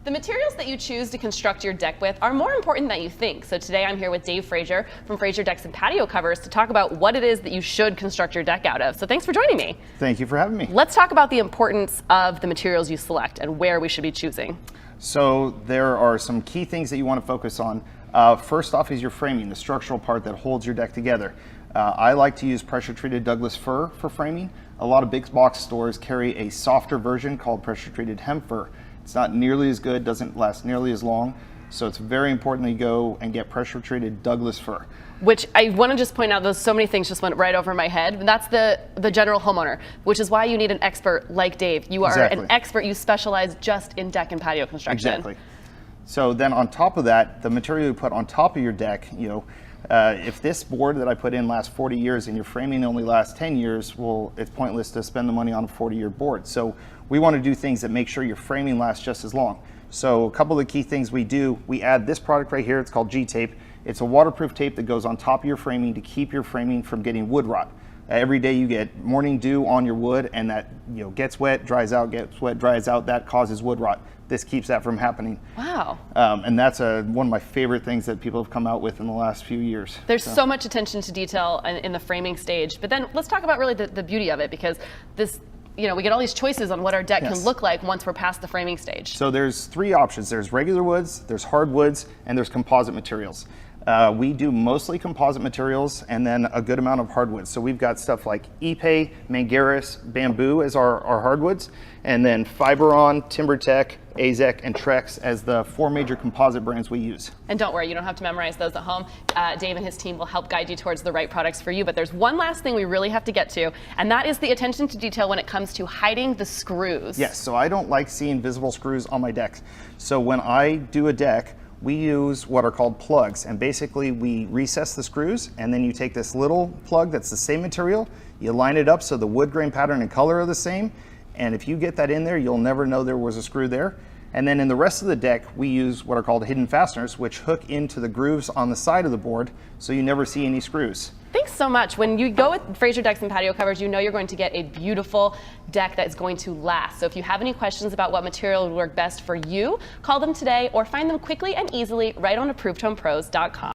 The materials that you choose to construct your deck with are more important than you think. So today I'm here with Dave Frazier from Frazier Decks and Patio Covers to talk about what it is that you should construct your deck out of. So thanks for joining me. Thank you for having me. Let's talk about the importance of the materials you select and where we should be choosing. So there are some key things that you want to focus on. First off is your framing, the structural part that holds your deck together. I like to use pressure treated Douglas fir for framing. A lot of big box stores carry a softer version called pressure treated hemp fir. It's not nearly as good, doesn't last nearly as long. So it's very important that you go and get pressure treated Douglas fir. Which I want to just point out, there's so many things just went right over my head. And that's the general homeowner, which is why you need an expert like Dave. You are an expert, you specialize just in deck and patio construction. Exactly. So then on top of that, the material you put on top of your deck, if this board that I put in lasts 40 years and your framing only lasts 10 years, well, it's pointless to spend the money on a 40-year board. So we want to do things that make sure your framing lasts just as long. So a couple of the key things we do, we add this product right here. It's called G-tape. It's a waterproof tape that goes on top of your framing to keep your framing from getting wood rot. Every day you get morning dew on your wood, and that gets wet, dries out, gets wet, dries out. That causes wood rot. This keeps that from happening. Wow. And that's one of my favorite things that people have come out with in the last few years. There's so much attention to detail in the framing stage, but then let's talk about really the beauty of it, because this, we get all these choices on what our deck can look like once we're past the framing stage. So there's three options. There's regular woods, there's hardwoods, and there's composite materials. We do mostly composite materials and then a good amount of hardwoods. So we've got stuff like Ipe, Mangaris, Bamboo as our hardwoods, and then Fiberon, TimberTech, Azek, and Trex as the four major composite brands we use. And don't worry, you don't have to memorize those at home. Dave and his team will help guide you towards the right products for you. But there's one last thing we really have to get to, and that is the attention to detail when it comes to hiding the screws. Yes, so I don't like seeing visible screws on my decks. So when I do a deck, we use what are called plugs, and basically we recess the screws, and then you take this little plug that's the same material, you line it up so the wood grain pattern and color are the same, and if you get that in there, you'll never know there was a screw there. And then in the rest of the deck, we use what are called hidden fasteners, which hook into the grooves on the side of the board, so you never see any screws. Thanks so much. When you go with Frazier Decks and Patio Covers, you know you're going to get a beautiful deck that is going to last. So if you have any questions about what material would work best for you, call them today or find them quickly and easily right on ApprovedHomePros.com.